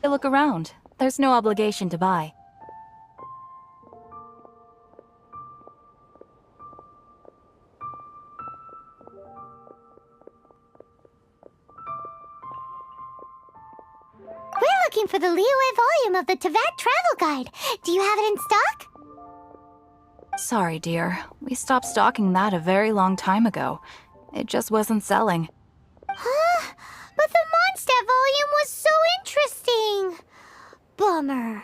Look around. There's no obligation to buy. We're looking for the Liyue volume of the Teyvat Travel Guide. Do you have it in stock? Sorry, dear. We stopped stocking that a very long time ago. It just wasn't selling. Huh? But the Mondstadt volume was so interesting. Bummer.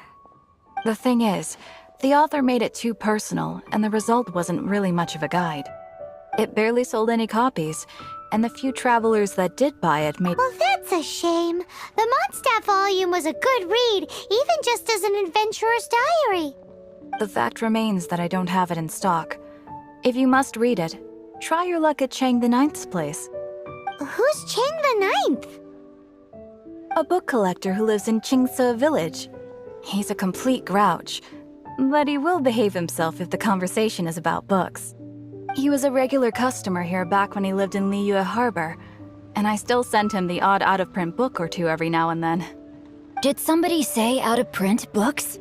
The thing is, the author made it too personal, and the result wasn't really much of a guide. It barely sold any copies, and the few travelers that did buy it made— Well, that's a shame. The Mondstadt volume was a good read, even just as an adventurer's diary. The fact remains that I don't have it in stock. If you must read it, try your luck at Chang the Ninth's place. Who's Chang the Ninth? A book collector who lives in Qingse village. He's a complete grouch, but he will behave himself if the conversation is about books. He was a regular customer here back when he lived in Liyue Harbor, and I still send him the odd out-of-print book or two every now and then. Did somebody say out-of-print books?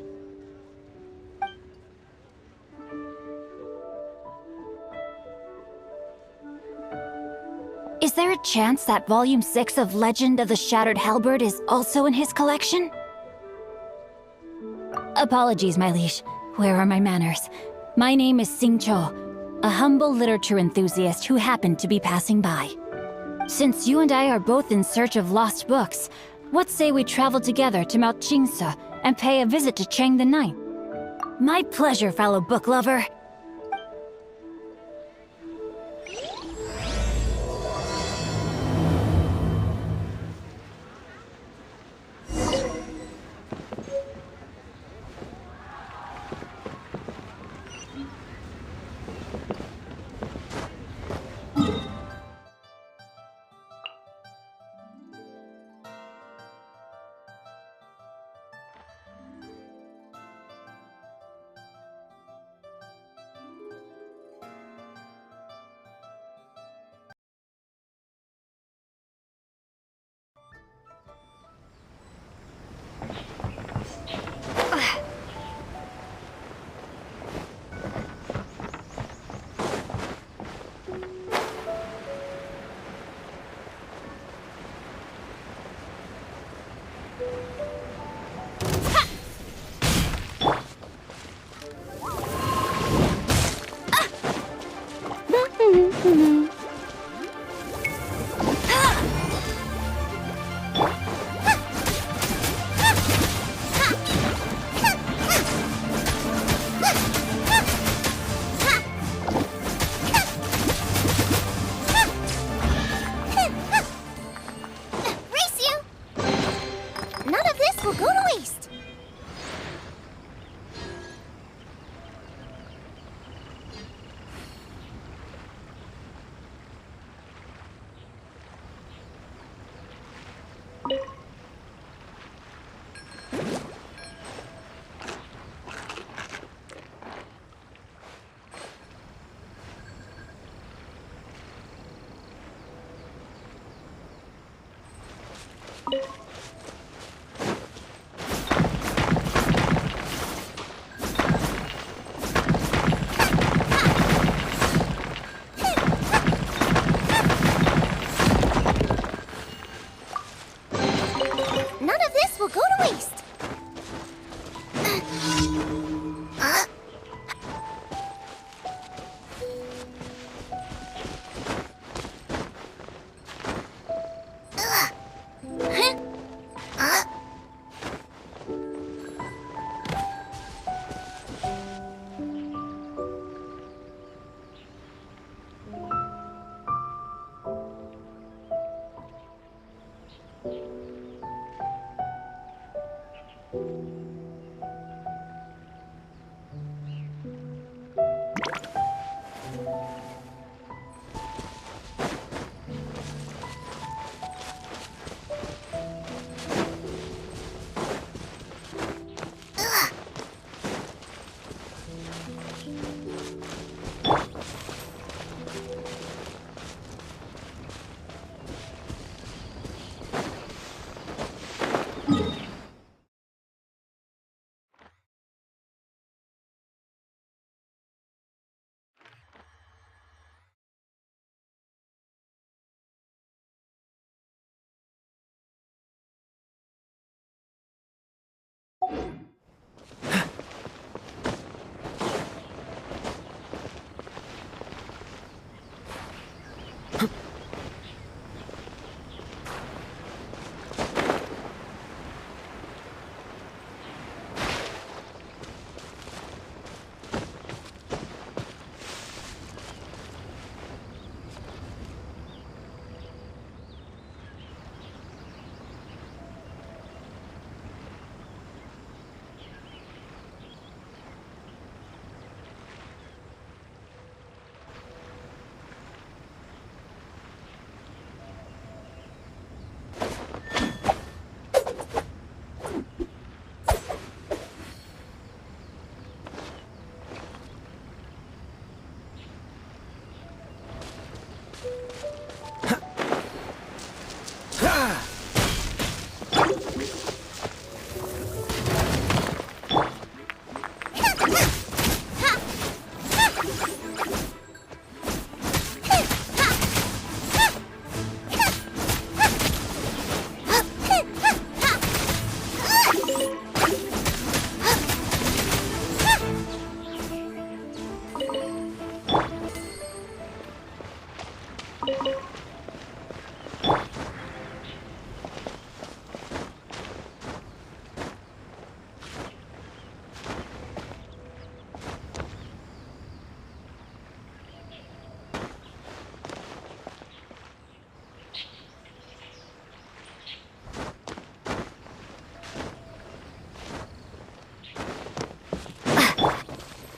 Is there a chance that Volume 6 of Legend of the Shattered Halberd is also in his collection? Apologies, my liege. Where are my manners? My name is Sing Cho, a humble literature enthusiast who happened to be passing by. Since you and I are both in search of lost books, what say we travel together to Mount Qingse and pay a visit to Chang the Ninth? My pleasure, fellow book lover.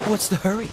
What's the hurry?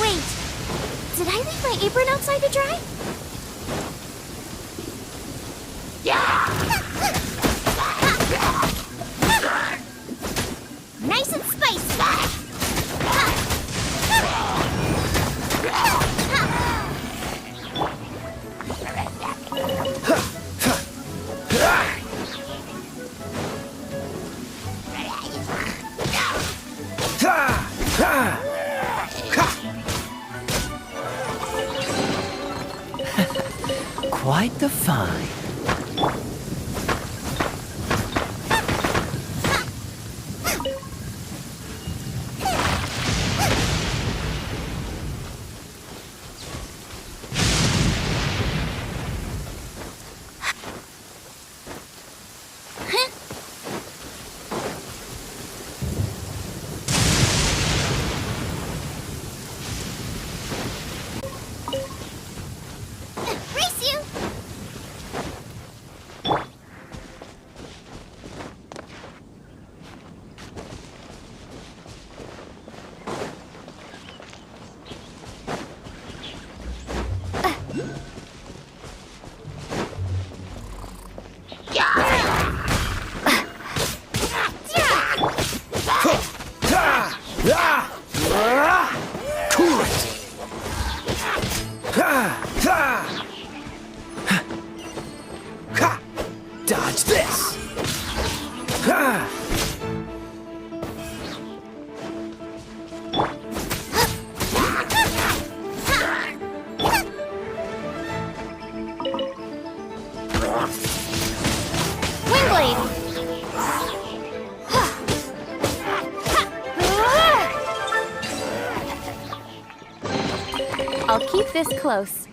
Wait, did I leave my apron outside to dry? Nice and spicy. Quite the find. Race you! Cool it! Dodge this! Windblade! I'll keep this close.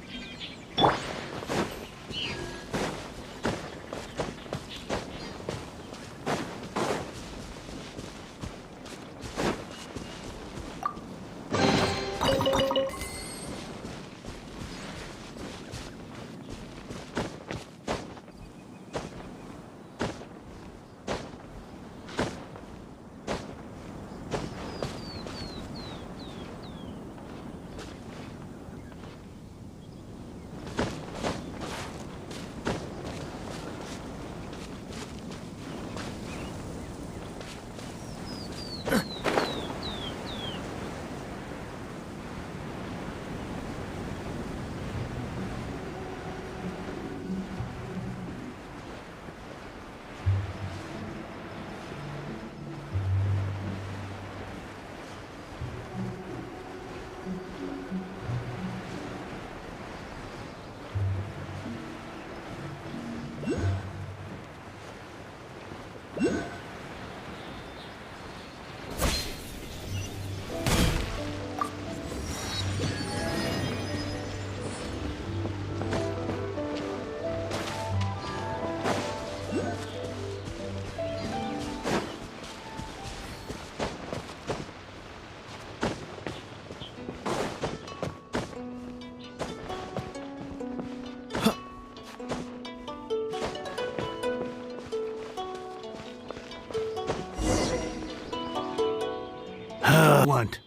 Want.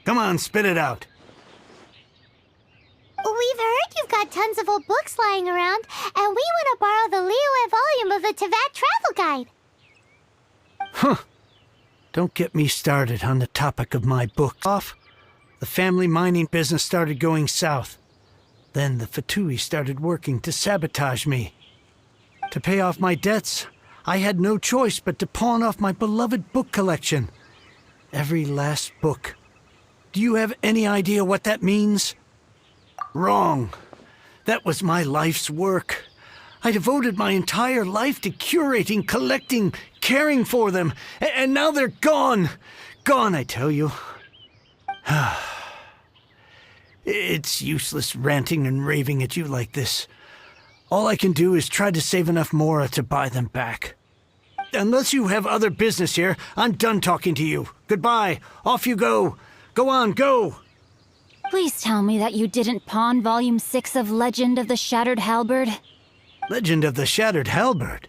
Come on, spit it out. We've heard you've got tons of old books lying around, and we want to borrow the Liyue volume of the Teyvat Travel Guide. Don't get me started on the topic of my book. The family mining business started going south. Then the Fatui started working to sabotage me. To pay off my debts, I had no choice but to pawn off my beloved book collection. Every last book. Do you have any idea what that means? Wrong. That was my life's work. I devoted my entire life to curating, collecting, caring for them, and now they're gone. Gone, I tell you. It's useless ranting and raving at you like this. All I can do is try to save enough mora to buy them back. Unless you have other business here, I'm done talking to you. Goodbye. Off you go. Go on, go. Please tell me that you didn't pawn Volume 6 of Legend of the Shattered Halberd. Legend of the Shattered Halberd.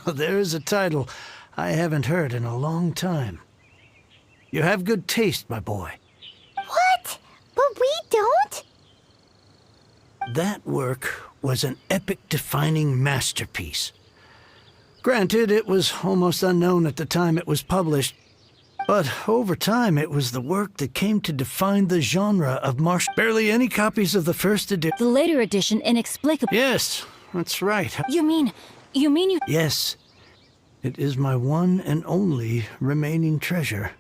There is a title I haven't heard in a long time. You have good taste, my boy. What? But we don't? That work was an epic-defining masterpiece. Granted, it was almost unknown at the time it was published, but over time it was the work that came to define the genre of martial. Barely any copies of the first edition. The later edition inexplicably. Yes, that's right. You mean you... Yes, it is my one and only remaining treasure.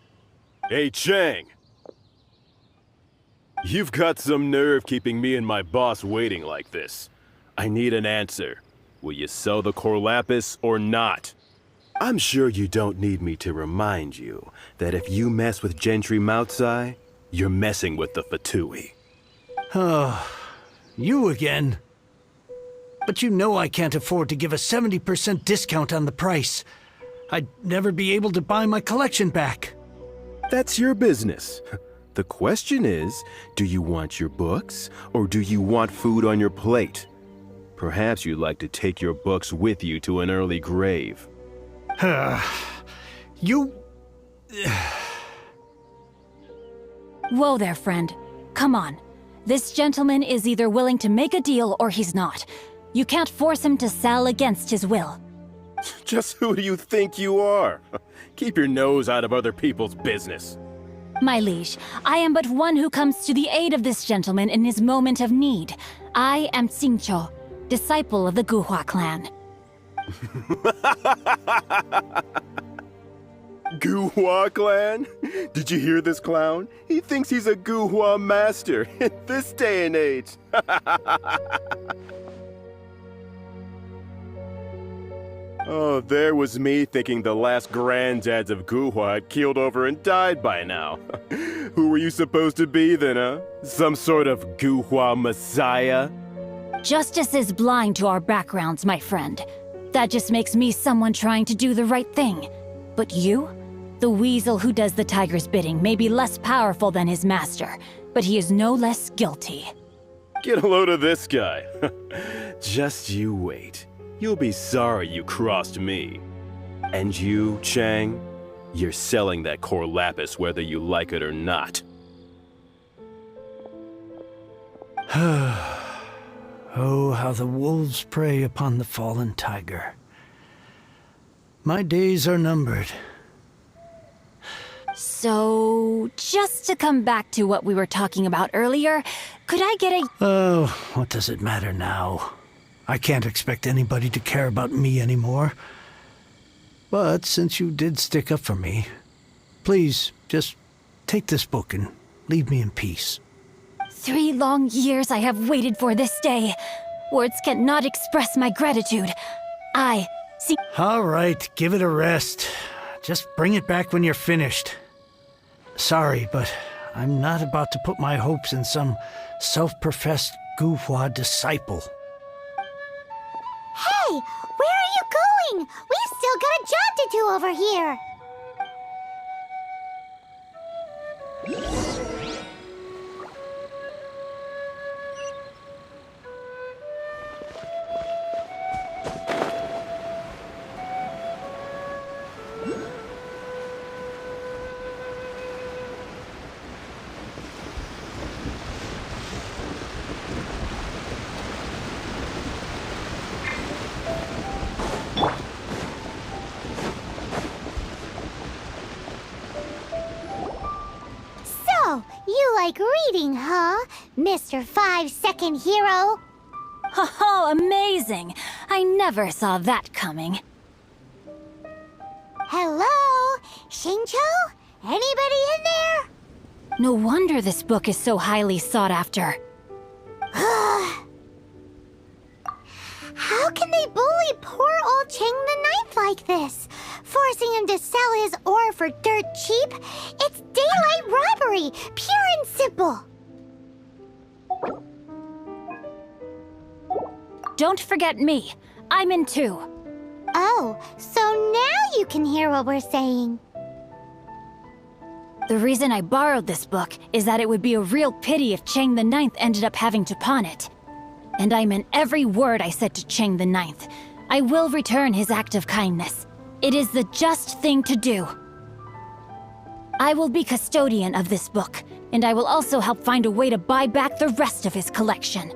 Hey, Chang! You've got some nerve keeping me and my boss waiting like this. I need an answer. Will you sell the core lapis or not? I'm sure you don't need me to remind you that if you mess with Gentry Moutsai, you're messing with the Fatui. Oh, you again. But you know I can't afford to give a 70% discount on the price. I'd never be able to buy my collection back. That's your business. The question is, do you want your books, or do you want food on your plate? Perhaps you'd like to take your books with you to an early grave. You... Whoa there, friend. Come on. This gentleman is either willing to make a deal or he's not. You can't force him to sell against his will. Just who do you think you are? Keep your nose out of other people's business. My liege, I am but one who comes to the aid of this gentleman in his moment of need. I am Xingqiu, disciple of the Guhua clan. Guhua clan? Did you hear this clown? He thinks he's a Guhua master in this day and age. Oh, there was me thinking the last granddads of Guhua had keeled over and died by now. Who were you supposed to be then, huh? Some sort of Guhua messiah? Justice is blind to our backgrounds, my friend. That just makes me someone trying to do the right thing. But you? The weasel who does the tiger's bidding may be less powerful than his master, but he is no less guilty. Get a load of this guy. Just you wait. You'll be sorry you crossed me. And you, Chang, you're selling that core lapis whether you like it or not. Oh, how the wolves prey upon the fallen tiger. My days are numbered. So, just to come back to what we were talking about earlier, could I get a... Oh, what does it matter now? I can't expect anybody to care about me anymore. But since you did stick up for me, please, just take this book and leave me in peace. 3 long years I have waited for this day. Words cannot express my gratitude. See... All right, give it a rest. Just bring it back when you're finished. Sorry, but I'm not about to put my hopes in some self-professed Guhua disciple. Hey, where are you going? We've still got a job to do over here. So, you like reading, huh, Mr. 5-second hero? Oh, amazing! I never saw that coming. Hello? Xingqiu? Anybody in there? No wonder this book is so highly sought after. like this. Forcing him to sell his ore for dirt cheap? It's daylight robbery, pure and simple. Don't forget me. I'm in too. Oh, so now you can hear what we're saying. The reason I borrowed this book is that it would be a real pity if Chang the Ninth ended up having to pawn it. And I meant every word I said to Chang the Ninth. I will return his act of kindness. It is the just thing to do. I will be custodian of this book, and I will also help find a way to buy back the rest of his collection.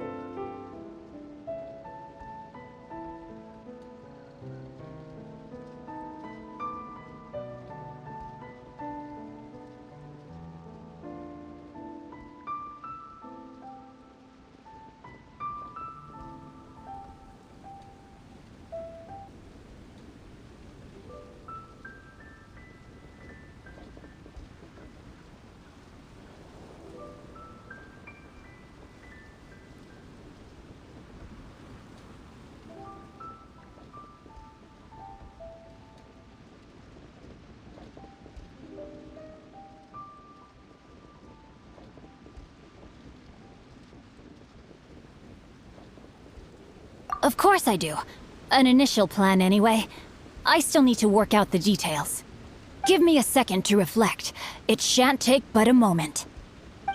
Of course I do. An initial plan, anyway. I still need to work out the details. Give me a second to reflect. It shan't take but a moment.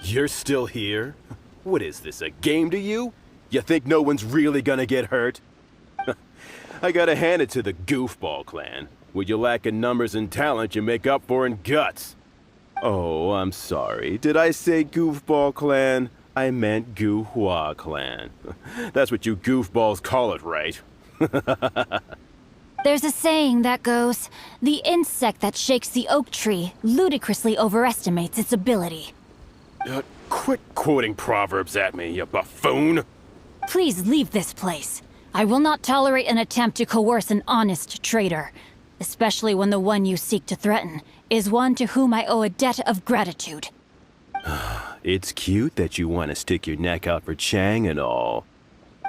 You're still here? What is this, a game to you? You think no one's really gonna get hurt? I gotta hand it to the Goofball clan. What you lack in numbers and talent, you make up for in guts. Oh, I'm sorry. Did I say Goofball clan? I meant Gu-Hua clan. That's what you goofballs call it, right? There's a saying that goes, the insect that shakes the oak tree ludicrously overestimates its ability. Quit quoting proverbs at me, you buffoon! Please leave this place. I will not tolerate an attempt to coerce an honest trader, especially when the one you seek to threaten is one to whom I owe a debt of gratitude. It's cute that you want to stick your neck out for Chang and all.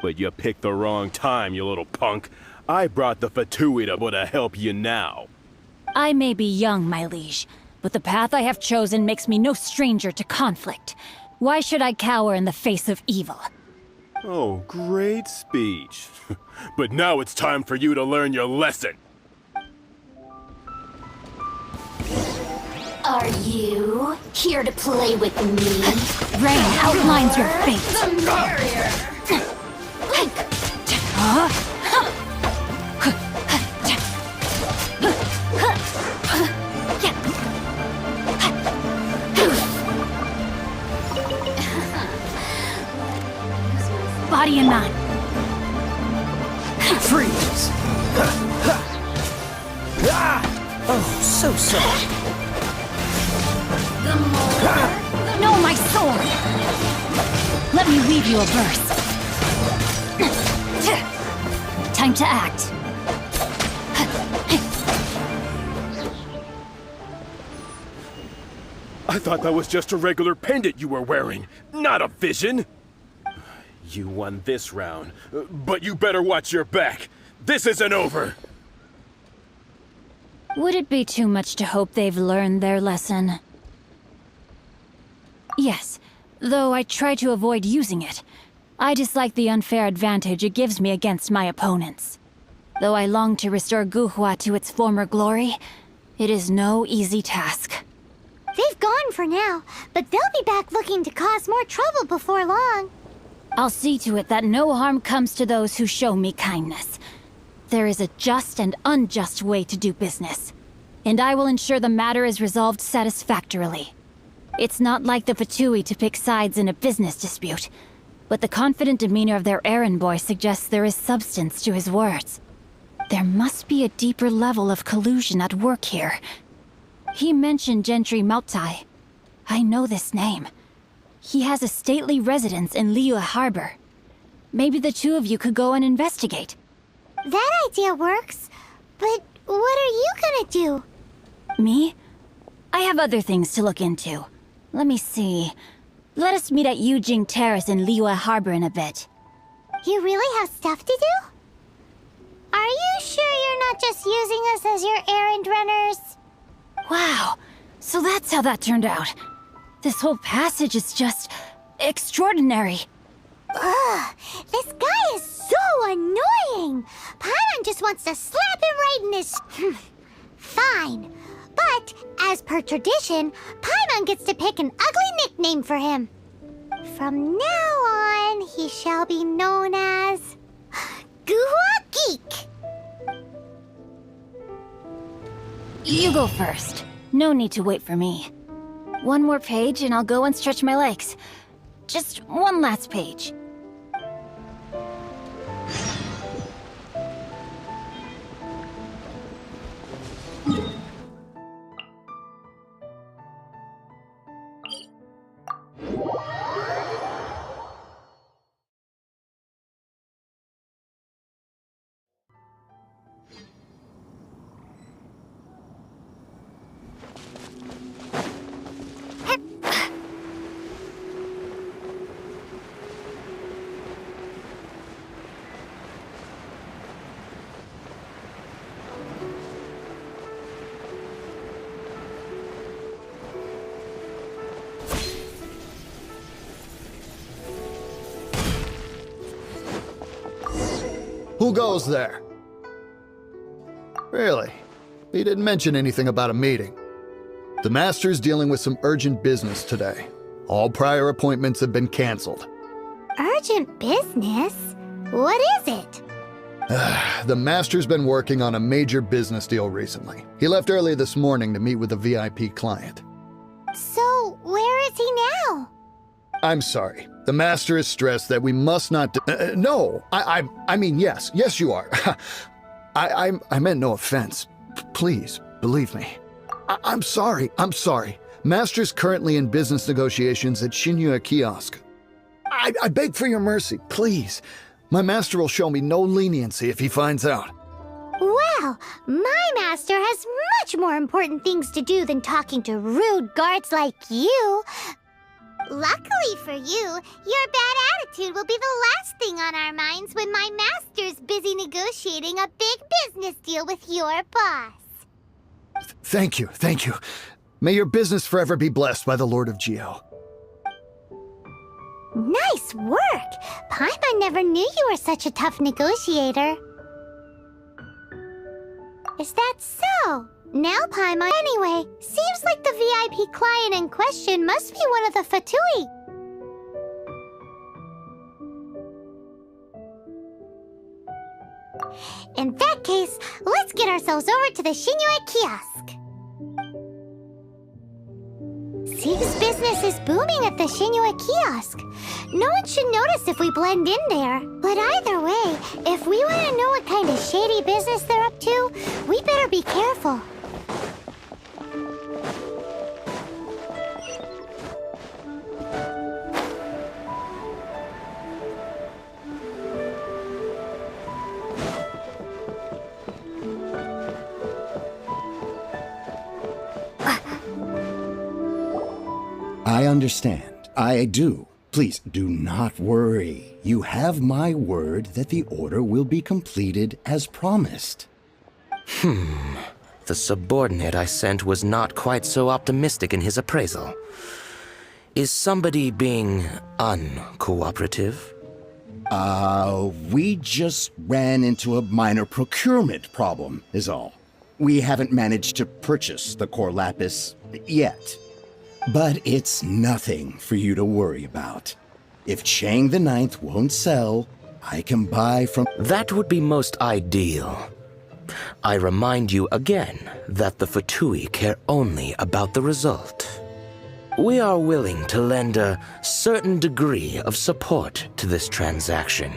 But you picked the wrong time, you little punk. I brought the Fatui to help you now. I may be young, my liege, but the path I have chosen makes me no stranger to conflict. Why should I cower in the face of evil? Oh, great speech. But now it's time for you to learn your lesson. Are you here to play with me? Rain outlines your fate. The barrier! Body and mind. Freeze! Oh, so sorry. No, my sword! Let me weave you a verse. Time to act. I thought that was just a regular pendant you were wearing, not a vision. You won this round, but you better watch your back. This isn't over. Would it be too much to hope they've learned their lesson? Yes, though I try to avoid using it. I dislike the unfair advantage it gives me against my opponents. Though I long to restore Gu-Hua to its former glory, it is no easy task. They've gone for now, but they'll be back looking to cause more trouble before long. I'll see to it that no harm comes to those who show me kindness. There is a just and unjust way to do business, and I will ensure the matter is resolved satisfactorily. It's not like the Fatui to pick sides in a business dispute, but the confident demeanor of their errand boy suggests there is substance to his words. There must be a deeper level of collusion at work here. He mentioned Gentry Maotai. I know this name. He has a stately residence in Liyue Harbor. Maybe the two of you could go and investigate. That idea works, but what are you gonna do? Me? I have other things to look into. Let me see. Let us meet at Yujing Terrace in Liyue Harbor in a bit. You really have stuff to do? Are you sure you're not just using us as your errand runners? Wow, so that's how that turned out. This whole passage is just extraordinary. Ugh, this guy is so annoying! Paimon just wants to slap him right in his... Fine. But, as per tradition, Paimon gets to pick an ugly nickname for him. From now on, he shall be known as... Guhua Geek! You go first. No need to wait for me. One more page and I'll go and stretch my legs. Just one last page. Who goes there? Really? He didn't mention anything about a meeting. The Master's dealing with some urgent business today. All prior appointments have been canceled. Urgent business? What is it? The Master's been working on a major business deal recently. He left early this morning to meet with a VIP client. So, where is he now? I'm sorry. The Master is stressed that we must not... no! I mean, yes. Yes, you are. I meant no offense. Please, believe me. I'm sorry. I'm sorry. Master's currently in business negotiations at Shinyue Kiosk. I beg for your mercy, please. My master will show me no leniency if he finds out. Well, my master has much more important things to do than talking to rude guards like you. Luckily for you, your bad attitude will be the last thing on our minds when my master's busy negotiating a big business deal with your boss. Thank you, thank you. May your business forever be blessed by the Lord of Geo. Nice work! Paimon never knew you were such a tough negotiator. Is that so? Now Paimon... Anyway, seems like the VIP client in question must be one of the Fatui. In that case, let's get ourselves over to the Shinyue Kiosk. Seems business is booming at the Shinyue Kiosk. No one should notice if we blend in there. But either way, if we want to know what kind of shady business they're up to, we better be careful. I understand. I do. Please do not worry. You have my word that the order will be completed as promised. The subordinate I sent was not quite so optimistic in his appraisal. Is somebody being uncooperative? We just ran into a minor procurement problem, is all. We haven't managed to purchase the core lapis yet. But it's nothing for you to worry about. If Chang the Ninth won't sell, I can buy from... That would be most ideal. I remind you again that the Fatui care only about the result. We are willing to lend a certain degree of support to this transaction.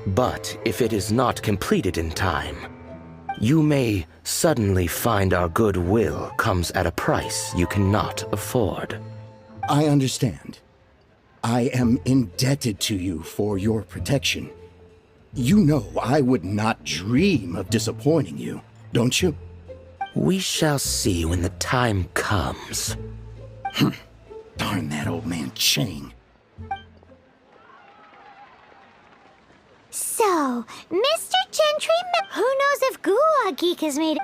But if it is not completed in time, you may suddenly find our goodwill comes at a price you cannot afford. I understand. I am indebted to you for your protection. You know I would not dream of disappointing you, don't you? We shall see when the time comes. Darn that old man Chang. So, Mr. Gentry, who knows if Gua Geek has made it?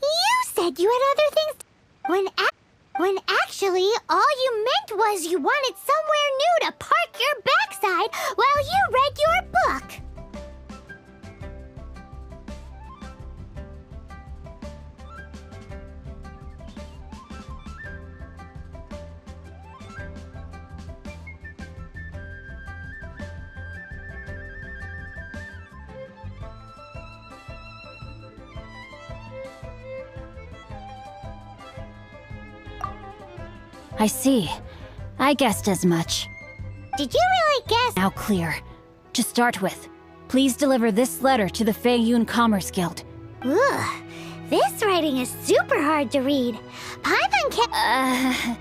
You said you had other things when actually all you meant was you wanted somewhere new to park your backside while you read your book. I see. I guessed as much. Did you really guess? Now clear. To start with, please deliver this letter to the Feiyun Commerce Guild. Ugh, this writing is super hard to read. Paimon can't.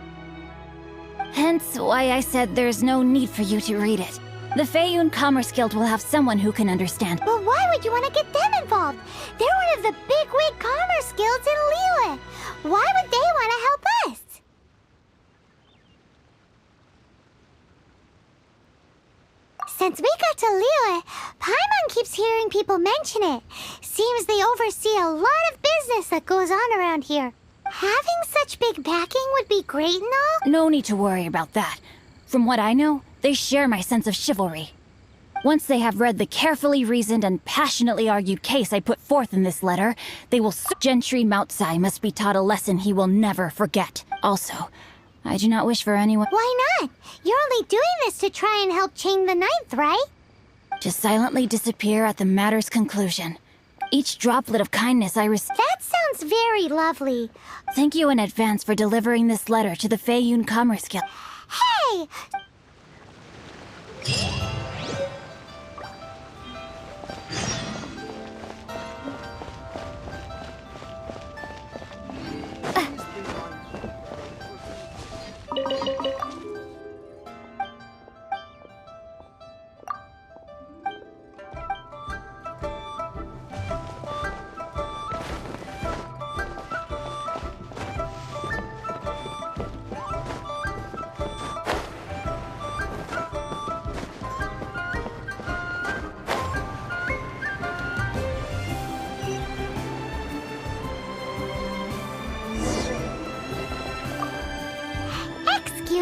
Hence why I said there's no need for you to read it. The Feiyun Commerce Guild will have someone who can understand. But why would you want to get them involved? They're one of the bigwig commerce guilds in Liyue. Why would they want to help us? Since we got to Liyue, Paimon keeps hearing people mention it. Seems they oversee a lot of business that goes on around here. Having such big backing would be great and all. No need to worry about that. From what I know, they share my sense of chivalry. Once they have read the carefully reasoned and passionately argued case I put forth in this letter, they will Gentry Moutsai must be taught a lesson he will never forget. Also, I do not wish for anyone— Why not? You're only doing this to try and help chain the ninth, right? to silently disappear at the matter's conclusion. Each droplet of kindness I receive— That sounds very lovely. Thank you in advance for delivering this letter to the Feiyun Commerce Guild. Hey!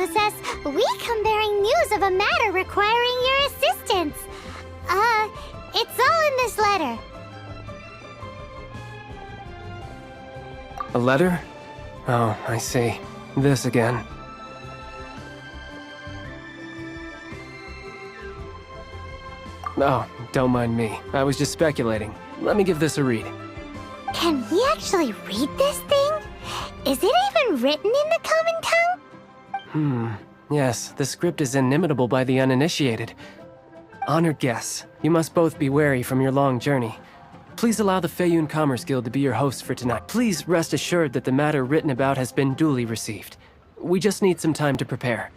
excuse us. We come bearing news of a matter requiring your assistance. It's all in this letter. A letter? Oh, I see. This again. Oh, don't mind me. I was just speculating. Let me give this a read. Can we actually read this thing? Is it even written in the common tongue? Yes, the script is inimitable by the uninitiated. Honored guests, you must both be wary from your long journey. Please allow the Feiyun Commerce Guild to be your host for tonight. Please rest assured that the matter written about has been duly received. We just need some time to prepare.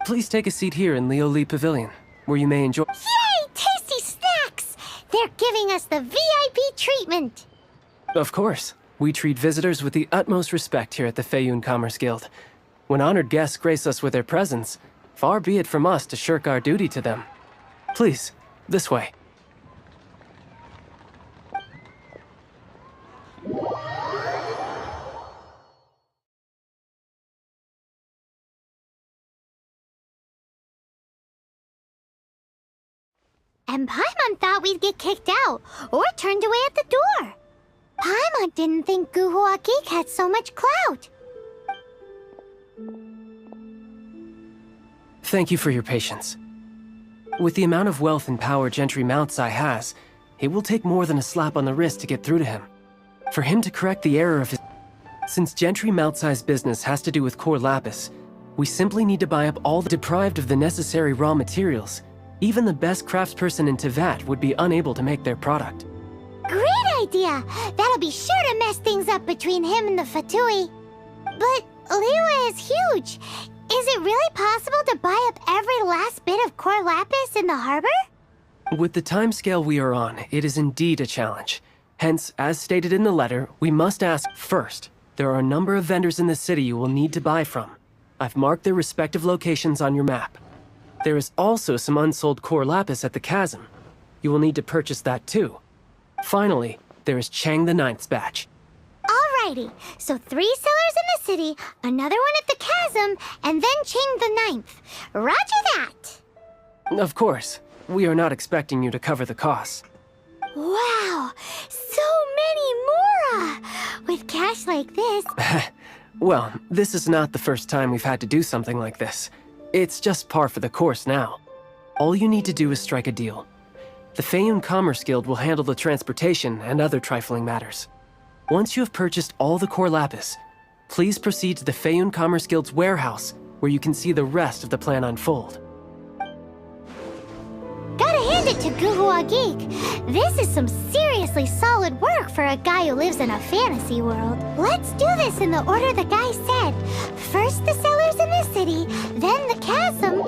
Please take a seat here in Leo Lee Pavilion, where you may enjoy— Yay! Tasty snacks! They're giving us the VIP treatment. Of course. We treat visitors with the utmost respect here at the Feiyun Commerce Guild. When honored guests grace us with their presence, far be it from us to shirk our duty to them. Please, this way. And Paimon thought we'd get kicked out, or turned away at the door. Paimon didn't think Guhua Geek had so much clout. Thank you for your patience. With the amount of wealth and power Gentry Moutsai has, it will take more than a slap on the wrist to get through to him. For him to correct the error of his— Since Gentry Moutsai's business has to do with core lapis, we simply need to buy up all the— Deprived of the necessary raw materials, even the best craftsperson in Tevat would be unable to make their product. Great idea! That'll be sure to mess things up between him and the Fatui. But Liyue is huge. Is it really possible to buy up every last bit of core lapis in the harbor? With the timescale we are on, it is indeed a challenge. Hence, as stated in the letter, we must ask first. There are a number of vendors in the city you will need to buy from. I've marked their respective locations on your map. There is also some unsold core lapis at the chasm. You will need to purchase that too. Finally, there is Chang the Ninth's batch. Alrighty, so 3 sellers in the city, another one at the chasm, and then Chang the Ninth. Roger that! Of course, we are not expecting you to cover the costs. Wow, so many more! With cash like this... Well, this is not the first time we've had to do something like this. It's just par for the course now. All you need to do is strike a deal. The Feiyun Commerce Guild will handle the transportation and other trifling matters. Once you have purchased all the core lapis, please proceed to the Feiyun Commerce Guild's warehouse, where you can see the rest of the plan unfold. Gotta hand it to Guhua Geek. This is some seriously solid work for a guy who lives in a fantasy world. Let's do this in the order the guy said. First the sellers in the city, then the chasm...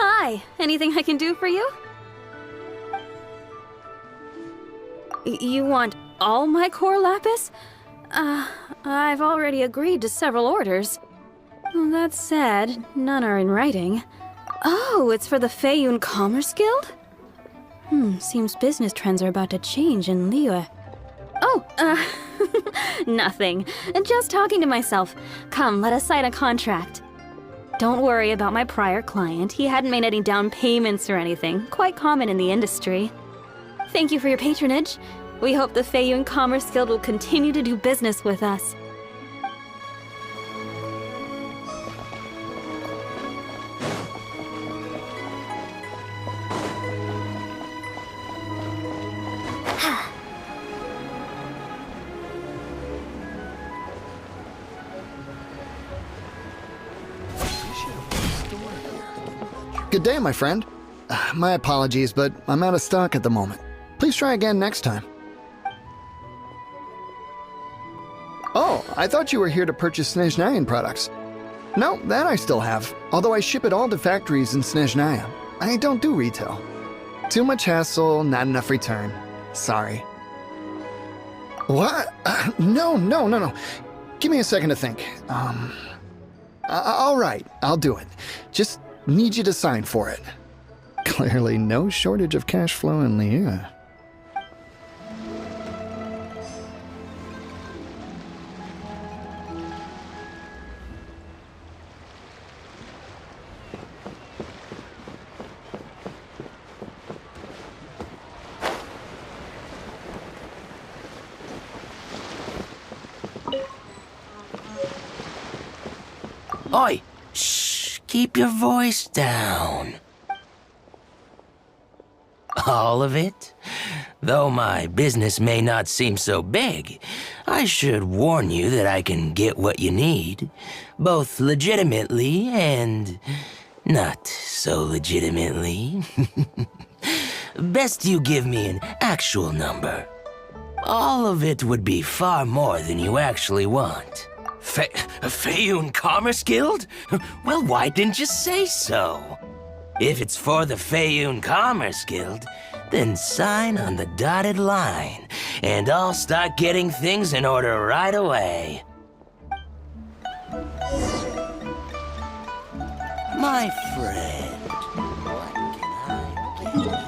Hi, anything I can do for you? You want all my core lapis? I've already agreed to several orders. That said, none are in writing. Oh, it's for the Feiyun Commerce Guild? Seems business trends are about to change in Liyue. Oh, nothing. Just talking to myself. Come, let us sign a contract. Don't worry about my prior client. He hadn't made any down payments or anything. Quite common in the industry. Thank you for your patronage. We hope the Feiyun Commerce Guild will continue to do business with us. Good day, my friend. My apologies, but I'm out of stock at the moment. Please try again next time. Oh, I thought you were here to purchase Snezhnayan products. No, that I still have, although I ship it all to factories in Snezhnaya. I don't do retail. Too much hassle, not enough return. Sorry. What? No. Give me a second to think. All right, I'll do it. Just need you to sign for it. Clearly no shortage of cash flow in Liyue. Oi! Shh! Keep your voice down. All of it? Though my business may not seem so big, I should warn you that I can get what you need, both legitimately and not so legitimately. Best you give me an actual number. All of it would be far more than you actually want. Feiyun Commerce Guild? Well, why didn't you say so? If it's for the Feiyun Commerce Guild, then sign on the dotted line, and I'll start getting things in order right away. My friend, what can I get you?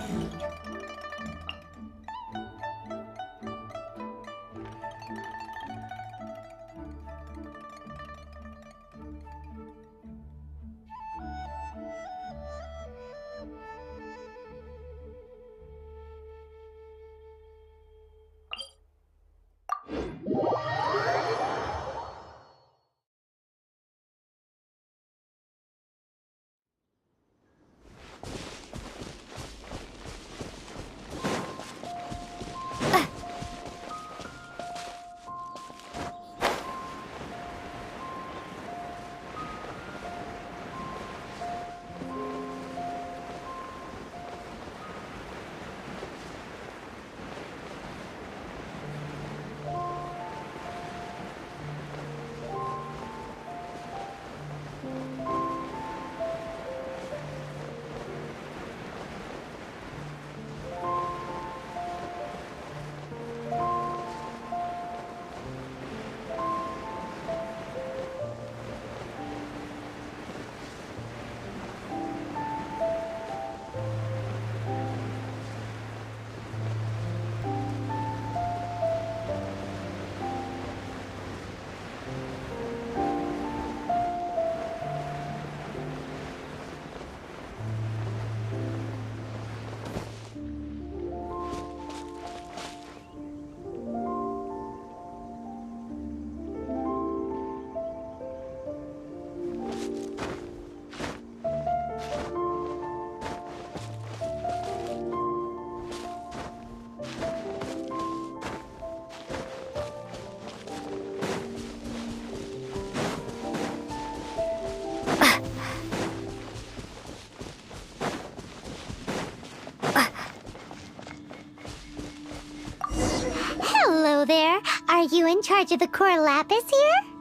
Hello there. Are you in charge of the core lapis here?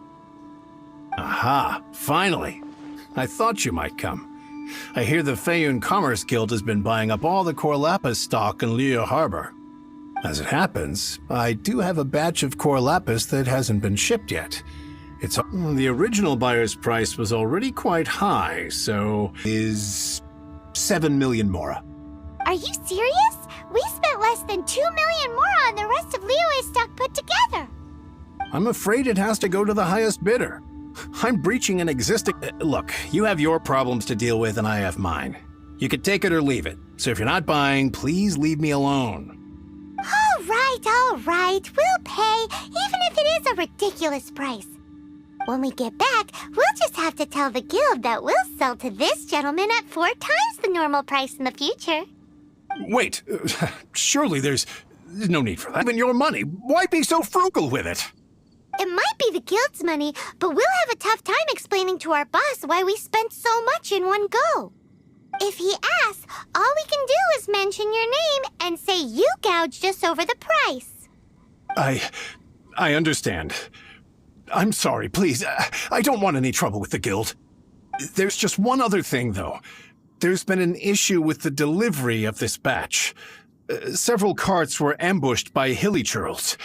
Aha, finally. I thought you might come. I hear the Feiyun Commerce Guild has been buying up all the core lapis stock in Liyue Harbor. As it happens, I do have a batch of core lapis that hasn't been shipped yet. The original buyer's price was already quite high, so is 7 million mora. Are you serious? We spent less than 2 million more on the rest of Liyue's stock put together. I'm afraid it has to go to the highest bidder. I'm breaching an existing... Look, you have your problems to deal with and I have mine. You could take it or leave it. So if you're not buying, please leave me alone. All right. We'll pay, even if it is a ridiculous price. When we get back, we'll just have to tell the guild that we'll sell to this gentleman at 4 times the normal price in the future. Wait, surely there's no need for that. Even your money, why be so frugal with it? It might be the guild's money, but we'll have a tough time explaining to our boss why we spent so much in one go. If he asks, all we can do is mention your name and say you gouged us over the price. I understand. I'm sorry, please. I don't want any trouble with the guild. There's just one other thing, though. There's been an issue with the delivery of this batch. several carts were ambushed by hilly churls.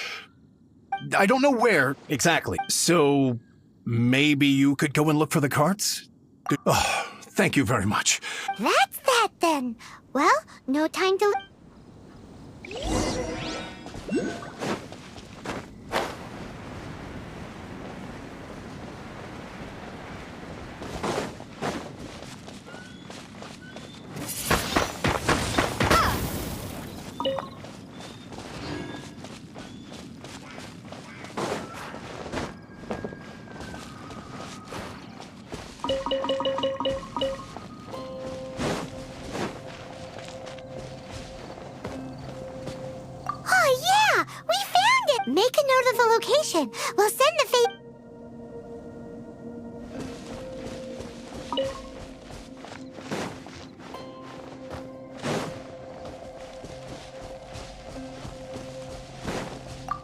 I don't know where exactly, so maybe you could go and look for the carts? Oh, thank you very much. That's that then. Well, no time to... Oh, yeah! We found it! Make a note of the location. We'll send the fate...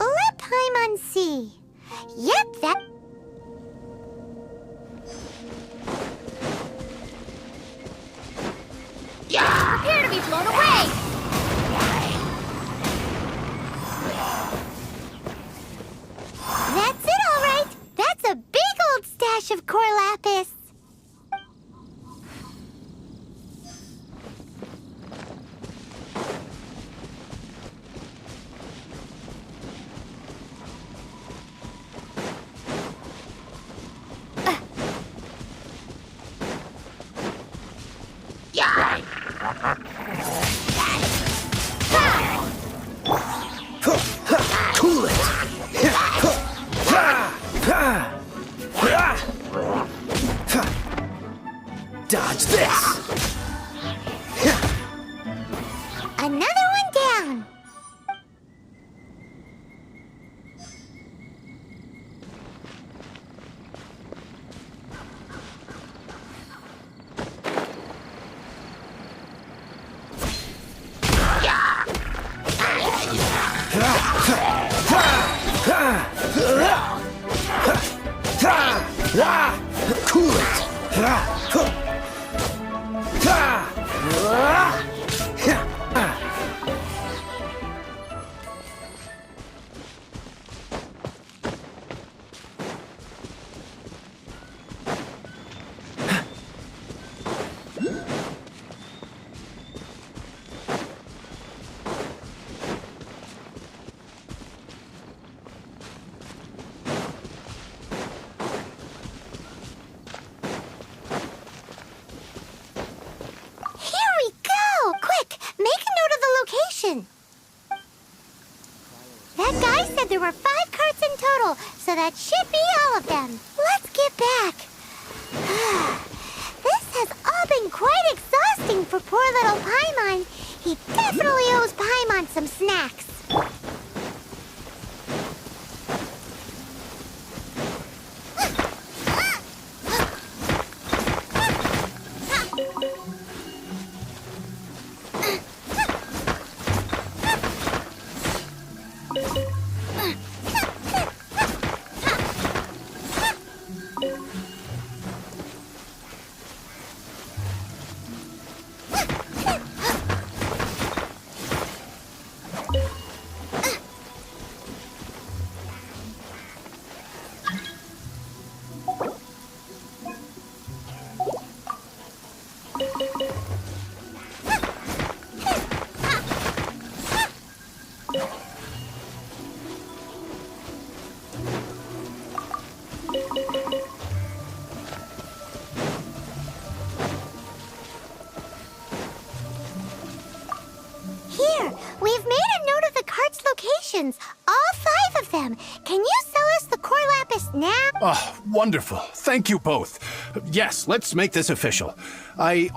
Let Paimon see. Yep, that... Prepare to be blown away! That's it, all right. That's a big old stash of core lapis. Cool it! Dodge this! Another one down. Cool it! Here we go! Quick, make a note of the location. That guy said there were 5 carts in total, so that should be all of them. Let's get back. This has all been quite exhausting for poor little Paimon. He definitely owes Paimon some snacks. Here, we've made a note of the cart's locations. All 5 of them. Can you sell us the core lapis now? Oh, wonderful. Thank you both. Yes, let's make this official. Done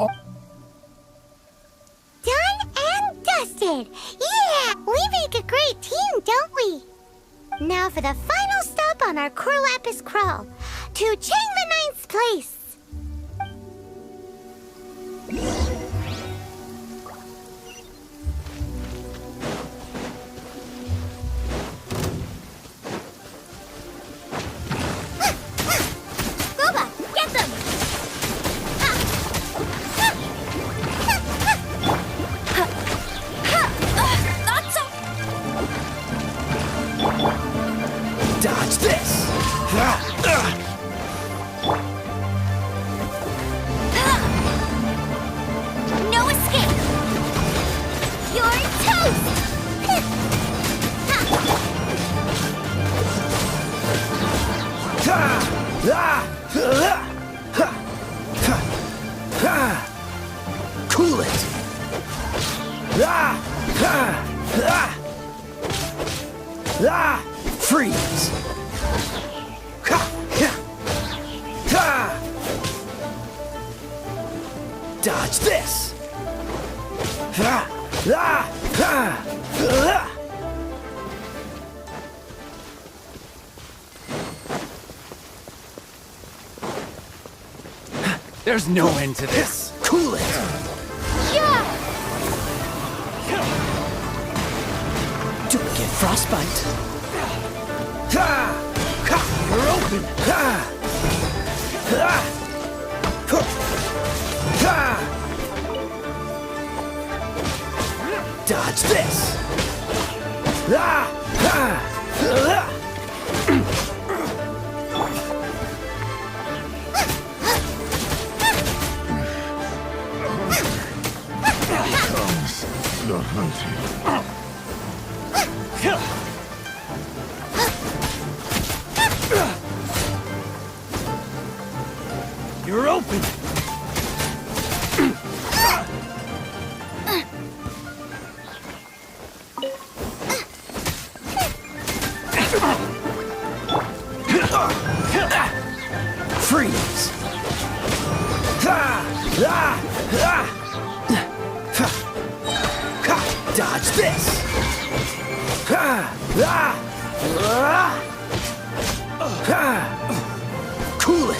and dusted. Yeah, we make a great team, don't we? Now for the final stop on our core lapis crawl. To Chang the Ninth's place. Booba, get them! Freeze! Dodge this! There's no end to this. Cool it! Don't get frostbite. You're open. Dodge this. The hunting. You're open. Freeze. Dodge this. Cool it.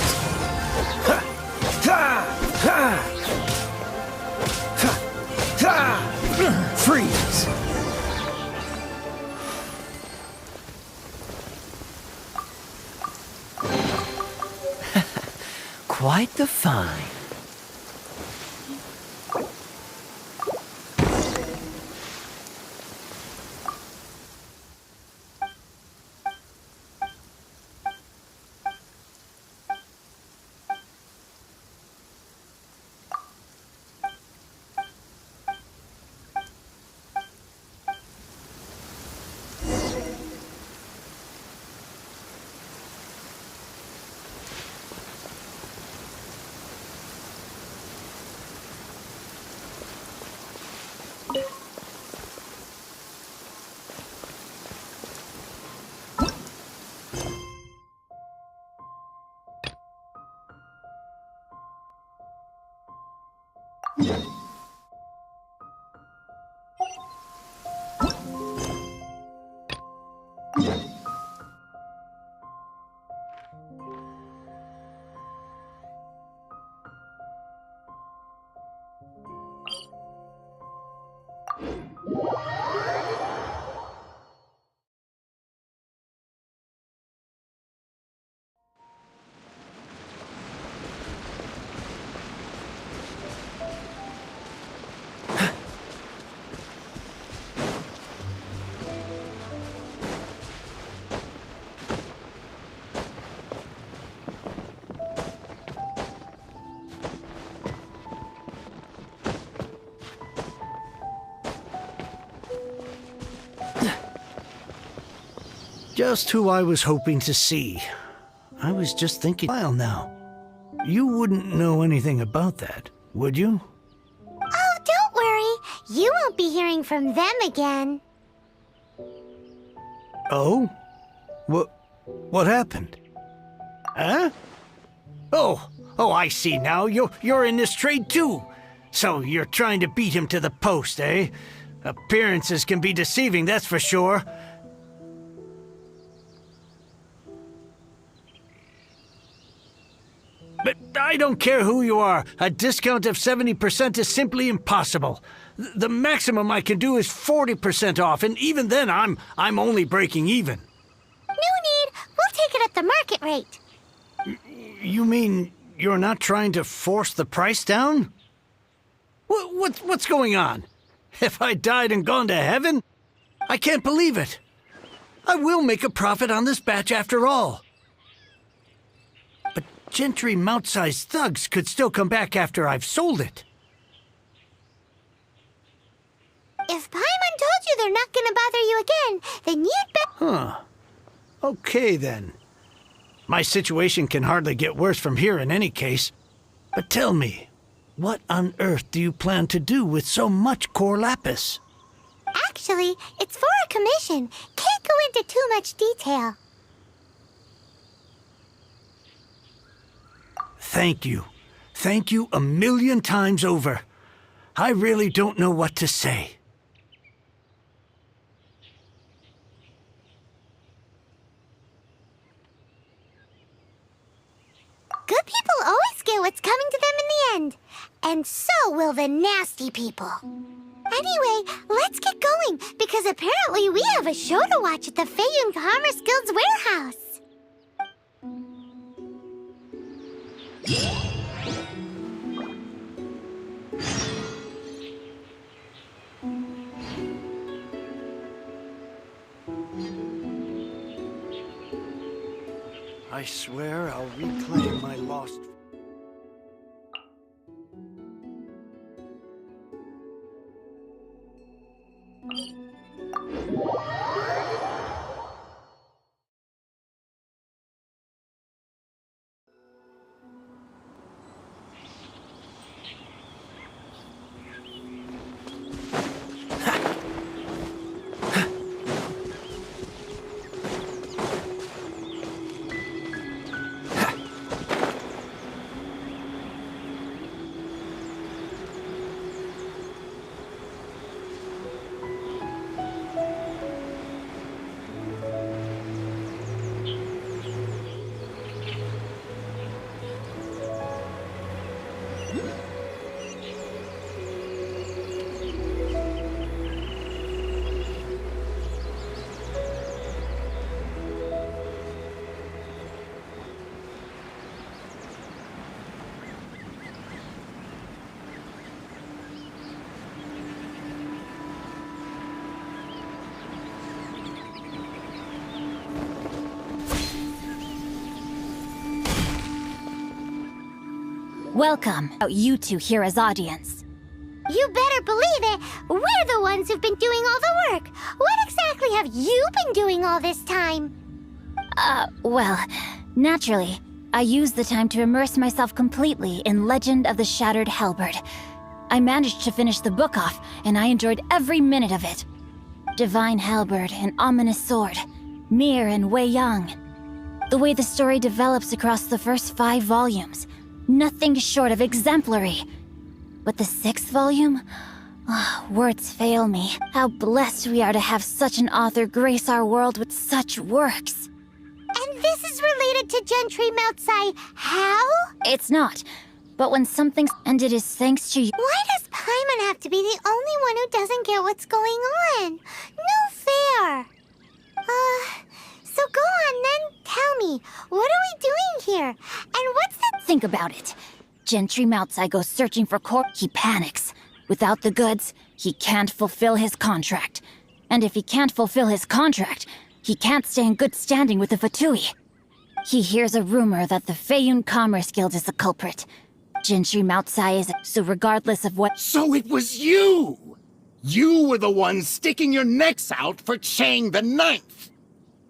Freeze. Quite the find. Just who I was hoping to see. I was just thinking, while now. You wouldn't know anything about that, would you? Oh, don't worry. You won't be hearing from them again. Oh? What happened? Huh? Oh, I see now. You're in this trade too. So you're trying to beat him to the post, eh? Appearances can be deceiving, that's for sure. But I don't care who you are. A discount of 70% is simply impossible. The maximum I can do is 40% off, and even then I'm only breaking even. No need. We'll take it at the market rate. You mean you're not trying to force the price down? What's going on? Have I died and gone to heaven? I can't believe it. I will make a profit on this batch after all. But gentry mount-sized thugs could still come back after I've sold it. If Paimon told you they're not gonna bother you again, then you'd bet. Huh. Okay, then. My situation can hardly get worse from here in any case. But tell me, What on earth do you plan to do with so much core lapis? Actually, it's for a commission. Can't go into too much detail. Thank you. Thank you a million times over. I really don't know what to say. Good people always get what's coming to them in the end. And so will the nasty people. Anyway, let's get going, because apparently we have a show to watch at the Feiyun Commerce Guild's warehouse. I swear I'll reclaim my lost... Welcome, you two here as audience. You better believe it. We're the ones who've been doing all the work. What exactly have you been doing all this time? Well, naturally, I used the time to immerse myself completely in Legend of the Shattered Halberd. I managed to finish the book off, and I enjoyed every minute of it. Divine Halberd, an ominous sword, Mir and Wei Yang. The way the story develops across the first 5 volumes, nothing short of exemplary. But the 6th volume? Words fail me. How blessed we are to have such an author grace our world with such works. And this is related to Gentry Meltsai. How? It's not. But when something's... And it is thanks to you... Why does Paimon have to be the only one who doesn't get what's going on? No fair. So go on then. Tell me, what are we doing here? And what's the... Think about it. Gentry Meltsai goes searching for core. He panics. Without the goods, he can't fulfill his contract. And if he can't fulfill his contract, he can't stay in good standing with the Fatui. He hears a rumor that the Feiyun Commerce Guild is the culprit. Gentry Meltsai is... So regardless of what... So it was you! You were the one sticking your necks out for Chang the Ninth!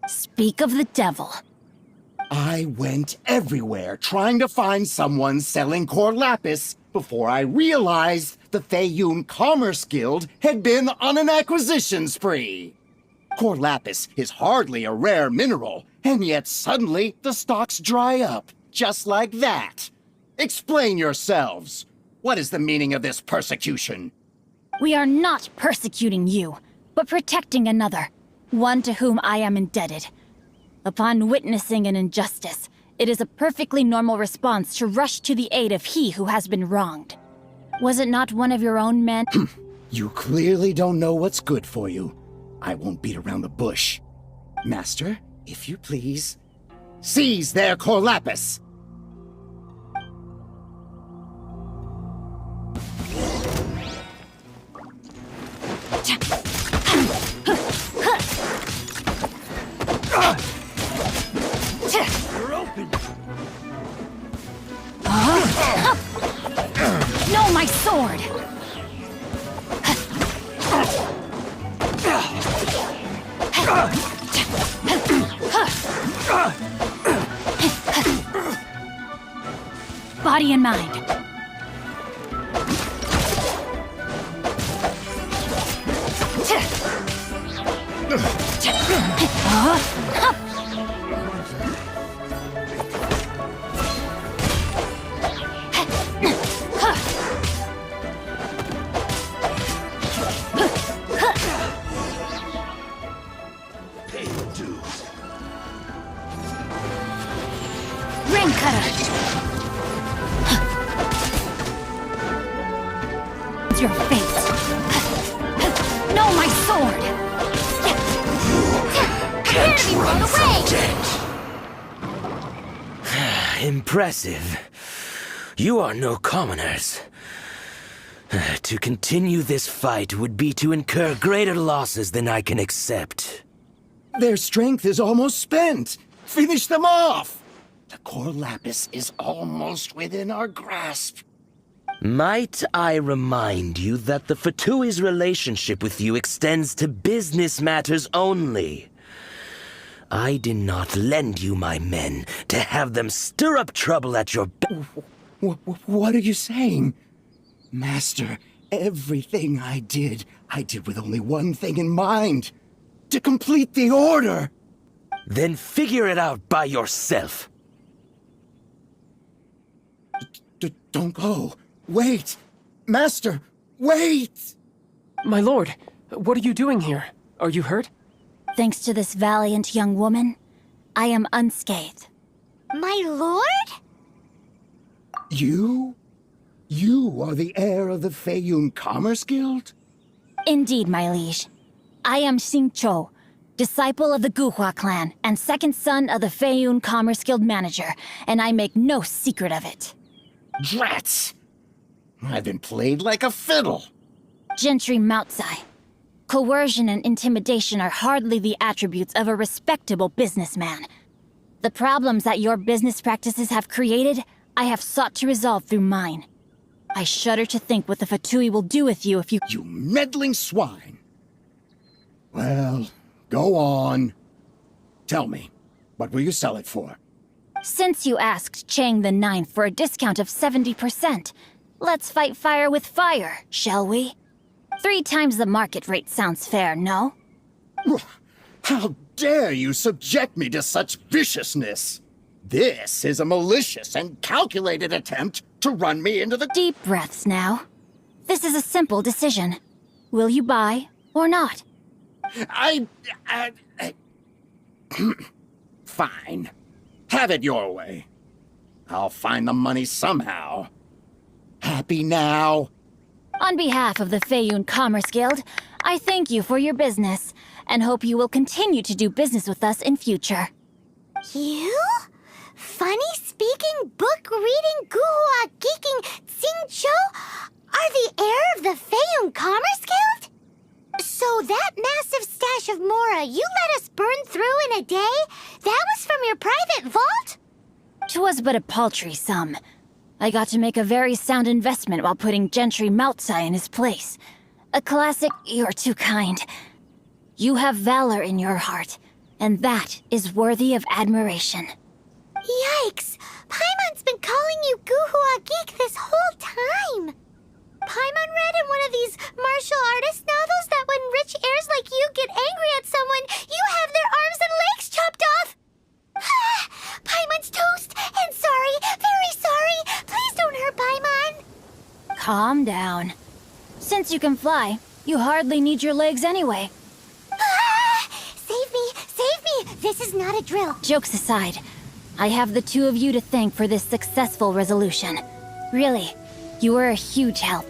Speak of the devil. I went everywhere trying to find someone selling core lapis before I realized the Feiyun Commerce Guild had been on an acquisition spree. Core lapis is hardly a rare mineral, and yet suddenly the stocks dry up, just like that. Explain yourselves. What is the meaning of this persecution? We are not persecuting you, but protecting another, one to whom I am indebted. Upon witnessing an injustice, it is a perfectly normal response to rush to the aid of he who has been wronged. Was it not one of your own men? You clearly don't know what's good for you. I won't beat around the bush. Master, if you please, seize their core lapis! You're open! No, my sword! Body and mind. Rain cutter. It's your fate. No, my sword. Prepare to be blown away! Impressive. You are no commoners. To continue this fight would be to incur greater losses than I can accept. Their strength is almost spent. Finish them off! The core lapis is almost within our grasp. Might I remind you that the Fatui's relationship with you extends to business matters only? I did not lend you my men to have them stir up trouble at your What are you saying? Master, everything I did with only one thing in mind. To complete the order! Then figure it out by yourself. Don't go. Wait! Master, wait! My lord, what are you doing here? Are you hurt? Thanks to this valiant young woman, I am unscathed. My lord? You? You are the heir of the Feiyun Commerce Guild? Indeed, my liege. I am Xingqiu, disciple of the Guhua clan and second son of the Feiyun Commerce Guild manager, and I make no secret of it. Drats! I've been played like a fiddle. Gentry Moutsai. Coercion and intimidation are hardly the attributes of a respectable businessman. The problems that your business practices have created, I have sought to resolve through mine. I shudder to think what the Fatui will do with you if you— You meddling swine! Well, go on. Tell me, what will you sell it for? Since you asked Chang the Ninth for a discount of 70%, let's fight fire with fire, shall we? 3 times the market rate sounds fair, no? How dare you subject me to such viciousness? This is a malicious and calculated attempt to run me into the— Deep breaths now. This is a simple decision. Will you buy or not? Fine. Have it your way. I'll find the money somehow. Happy now? On behalf of the Feiyun Commerce Guild, I thank you for your business, and hope you will continue to do business with us in future. You? Funny-speaking, book-reading, guhua geeking Xingqiu are the heir of the Feiyun Commerce Guild? So that massive stash of Mora you let us burn through in a day, that was from your private vault? 'Twas but a paltry sum. I got to make a very sound investment while putting Gentry Moutsai in his place. A classic— You're too kind. You have valor in your heart, and that is worthy of admiration. Yikes! Paimon's been calling you Guhua Geek this whole time! Paimon read in one of these martial artist novels that when rich heirs like you get angry at someone, you have their arms and legs chopped off! Paimon's toast! And sorry, very sorry! Please don't hurt Paimon! Calm down. Since you can fly, you hardly need your legs anyway. Save me! Save me! This is not a drill. Jokes aside, I have the 2 of you to thank for this successful resolution. Really, you were a huge help.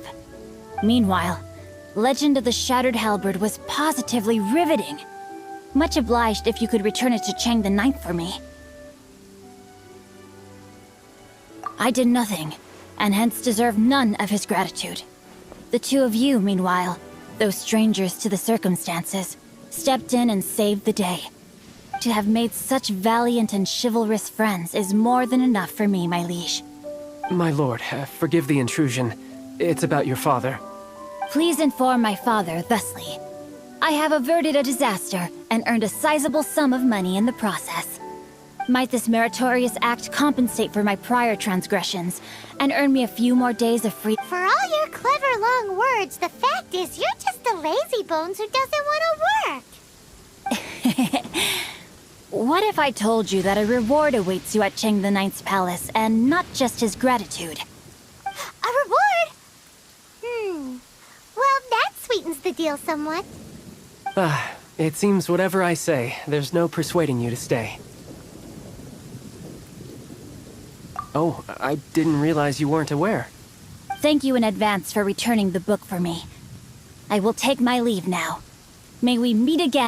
Meanwhile, Legend of the Shattered Halberd was positively riveting. Much obliged if you could return it to Chang the Ninth for me. I did nothing, and hence deserve none of his gratitude. The 2 of you, meanwhile, though strangers to the circumstances, stepped in and saved the day. To have made such valiant and chivalrous friends is more than enough for me, my liege. My lord, forgive the intrusion. It's about your father. Please inform my father thusly. I have averted a disaster and earned a sizable sum of money in the process. Might this meritorious act compensate for my prior transgressions and earn me a few more days of free— For all your clever long words, the fact is you're just a lazy bones who doesn't want to work. What if I told you that a reward awaits you at Cheng the Ninth's palace, and not just his gratitude? A reward? Well, that sweetens the deal somewhat. It seems whatever I say, there's no persuading you to stay. Oh, I didn't realize you weren't aware. Thank you in advance for returning the book for me. I will take my leave now. May we meet again.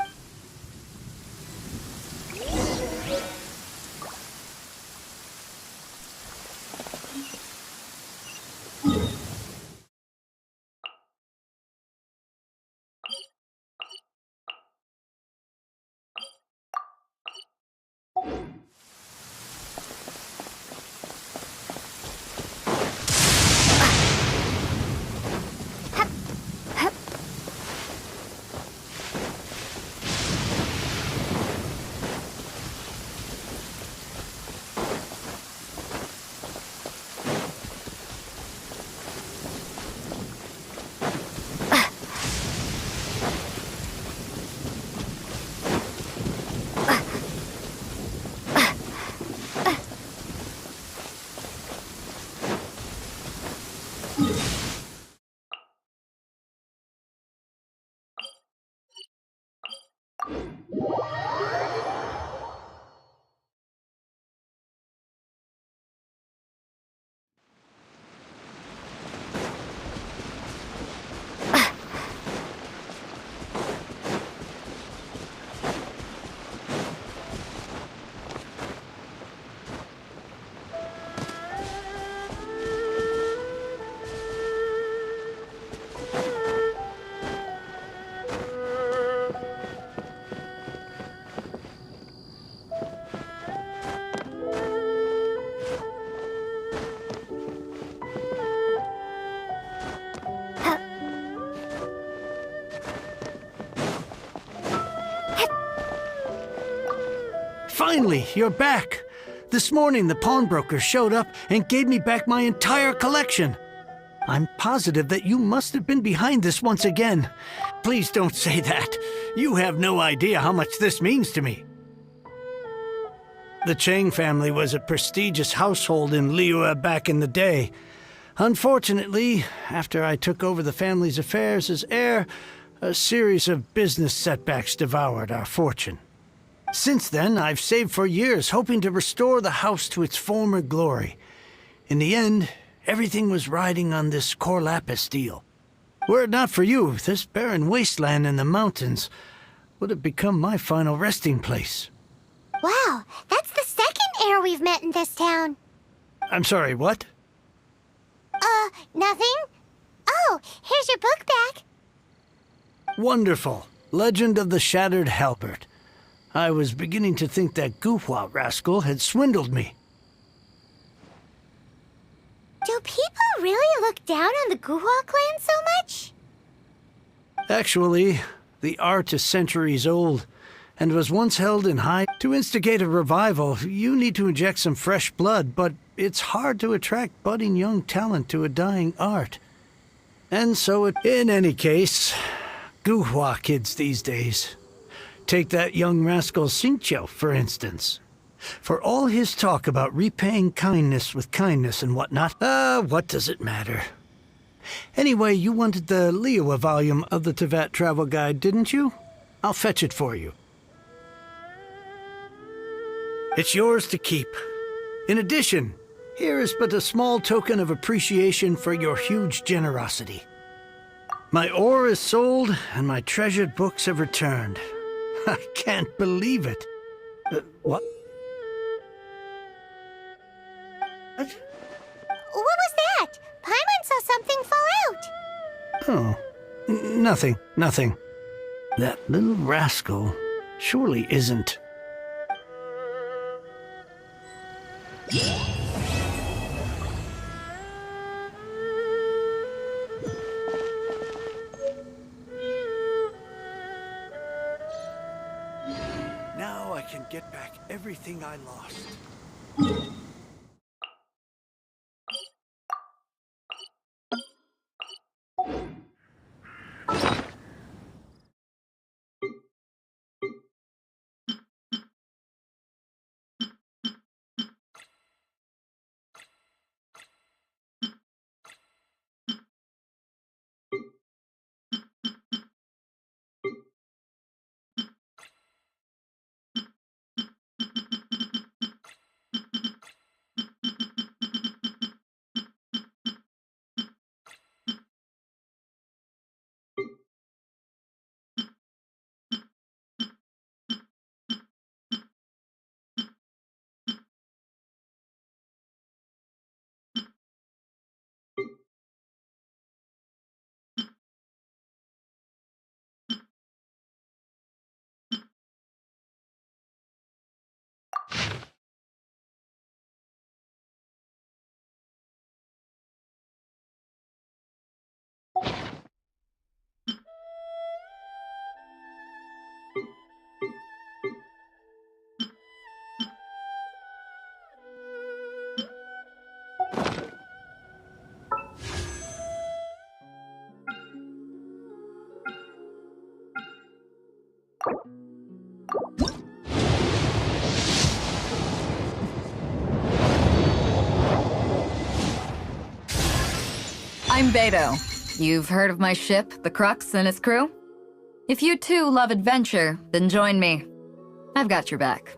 Finally, you're back. This morning, the pawnbroker showed up and gave me back my entire collection. I'm positive that you must have been behind this once again. Please don't say that. You have no idea how much this means to me. The Chang family was a prestigious household in Liyue back in the day. Unfortunately, after I took over the family's affairs as heir, a series of business setbacks devoured our fortune. Since then, I've saved for years, hoping to restore the house to its former glory. In the end, everything was riding on this Corlapis deal. Were it not for you, this barren wasteland in the mountains would have become my final resting place. Wow, that's the second heir we've met in this town. I'm sorry, what? Nothing? Oh, here's your book back. Wonderful. Legend of the Shattered Halberd. I was beginning to think that Guhua rascal had swindled me. Do people really look down on the Guhua clan so much? Actually, the art is centuries old, and was once held in high. To instigate a revival, you need to inject some fresh blood, but it's hard to attract budding young talent to a dying art. And so in any case, Guhua kids these days. Take that young rascal Xingqiu, for instance. For all his talk about repaying kindness with kindness and whatnot, what does it matter? Anyway, you wanted the Liyue volume of the Teyvat travel guide, didn't you? I'll fetch it for you. It's yours to keep. In addition, here is but a small token of appreciation for your huge generosity. My ore is sold, and my treasured books have returned. I can't believe it. What? What? What was that? Paimon saw something fall out. Oh, nothing. That little rascal surely isn't. Now I can get back everything I lost. I'm Beto. You've heard of my ship, the Crux, and its crew? If you too love adventure, then join me. I've got your back.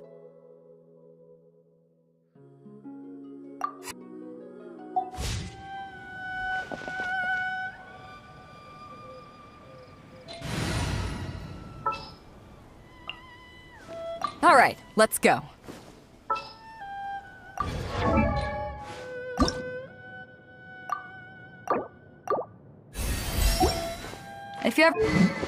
All right, let's go. If you ever...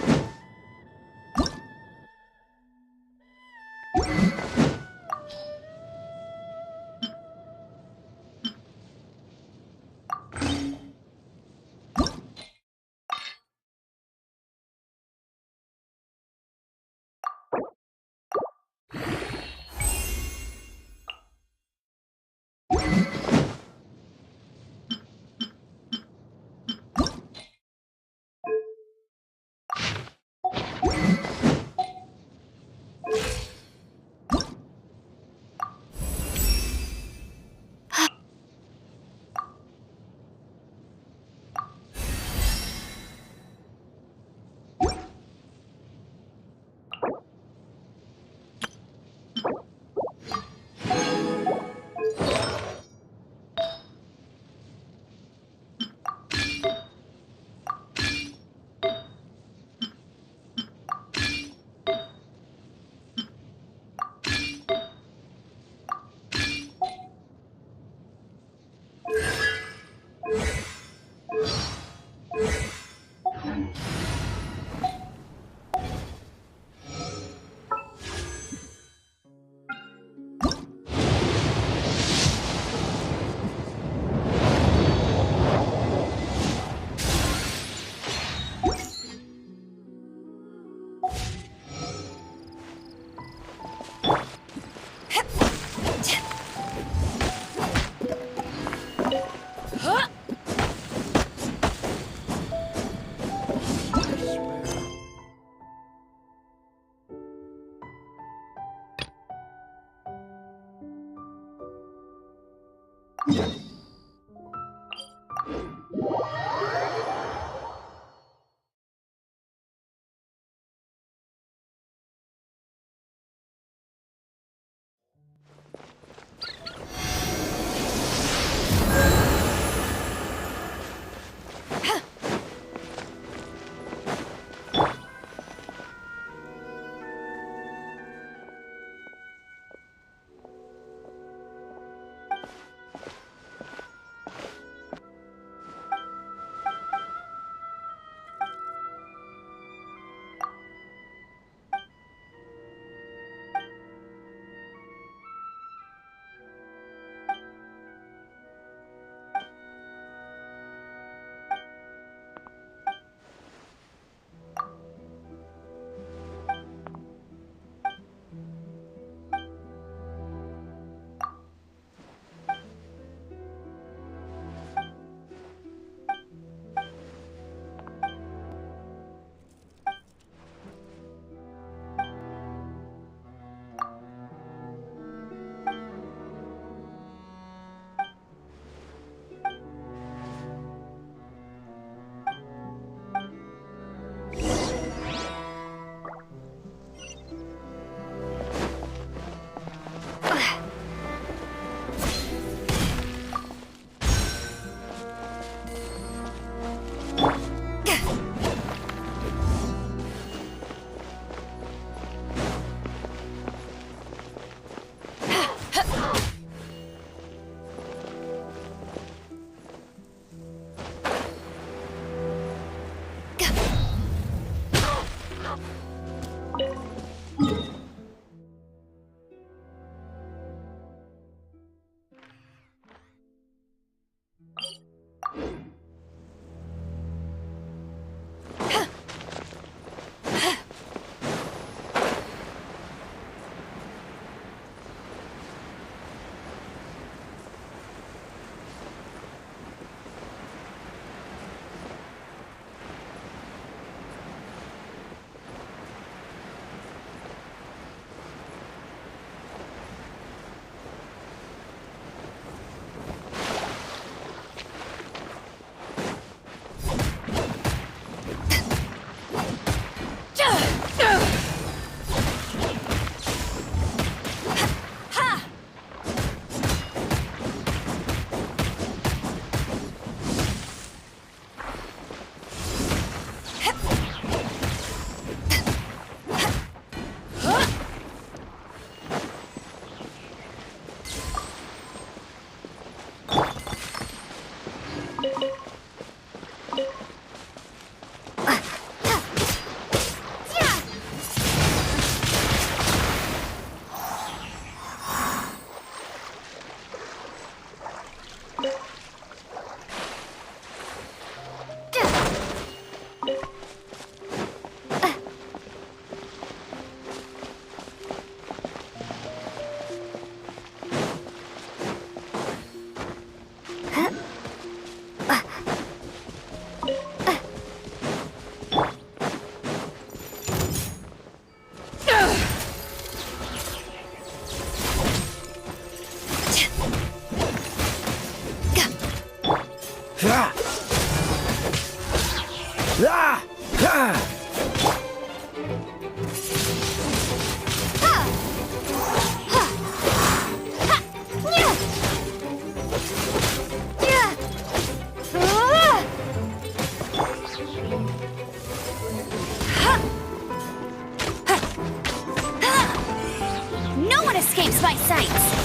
test my sights.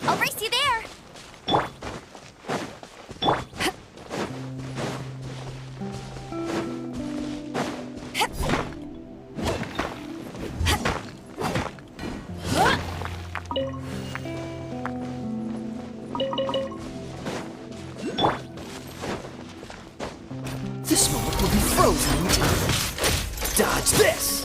I'll race you there. This moment will be frozen in time. Dodge this!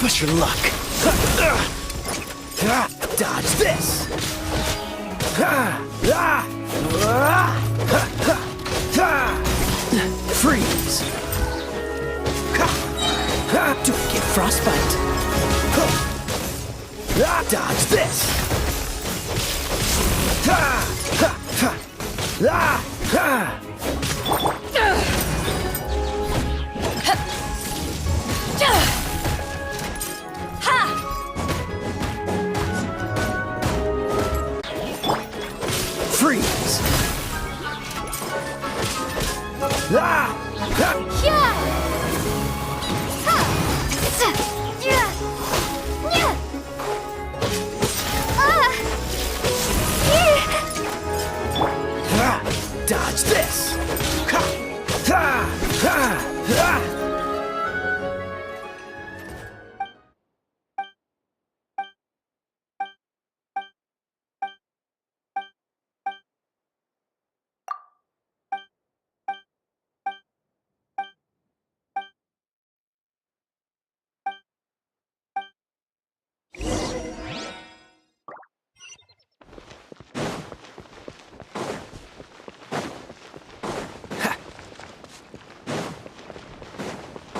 Push your luck. Dodge this. Freeze. Don't get frostbite. Dodge this. Freeze. Dodge this.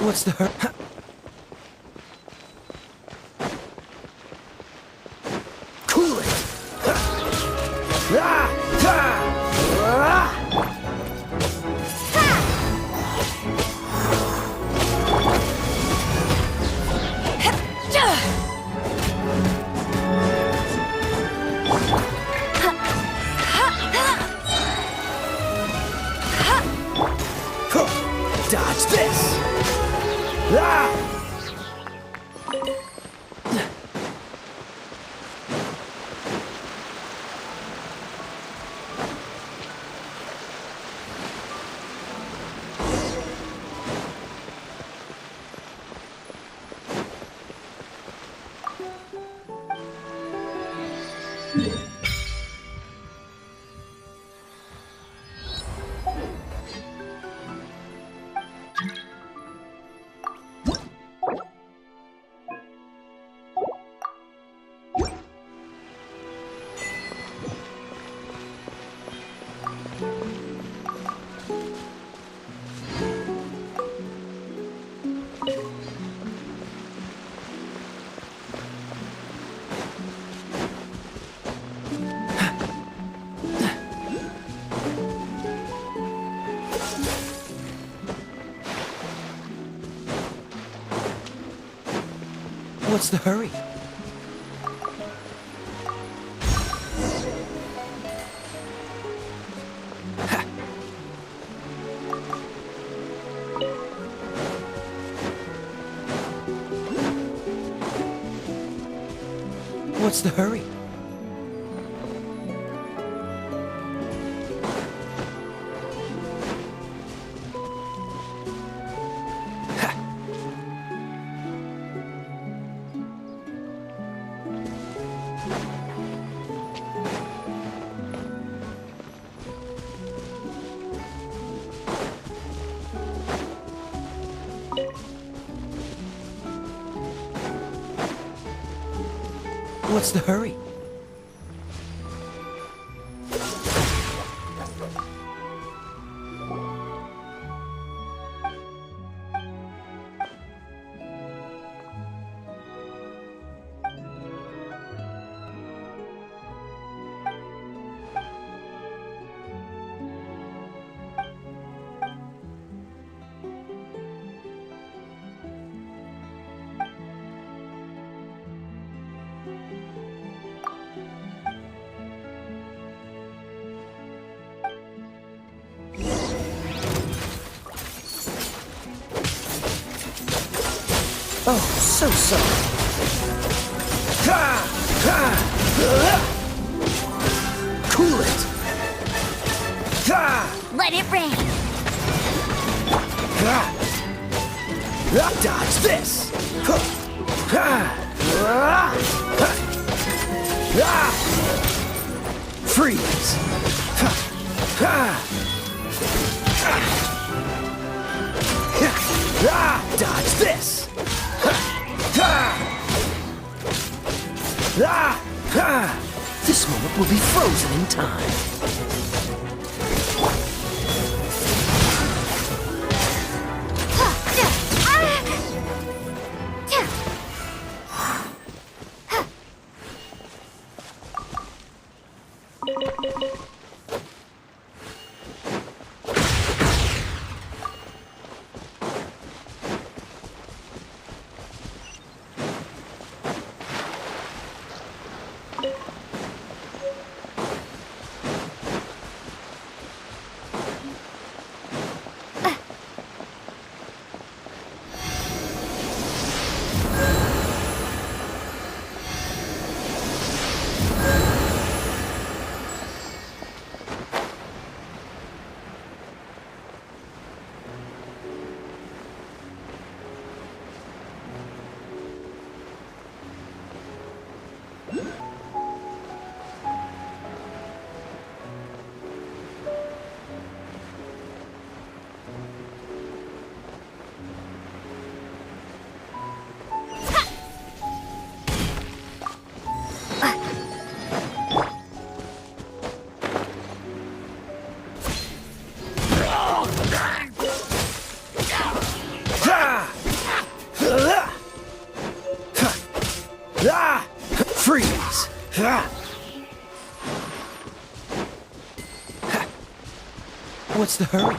What's the hurt? Cool it! Dodge this! What's the hurry? What's the hurry? What's the hurry? Oh, so sorry. Cool it. Let it rain. Dodge this. Freeze. Dodge this. Ah! Ah! This moment will be frozen in time. Freeze! What's the hurry?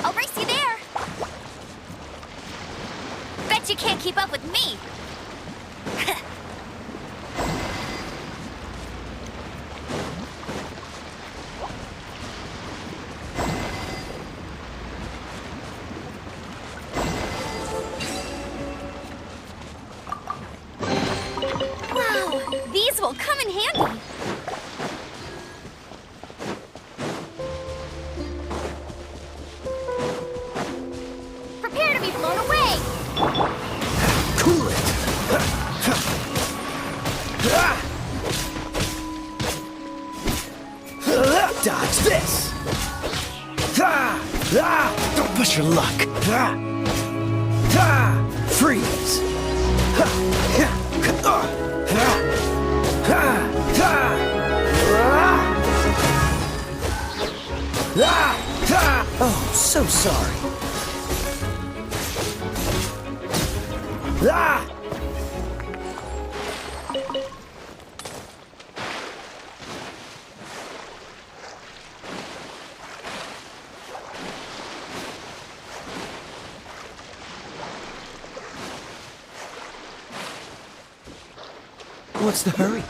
I'll race you there. Bet you can't keep up with me. Wow, these will come in handy. Prepare to be blown away. Cool it! Dodge this! Don't push your luck! Freeze! Oh, so sorry. What's the hurry?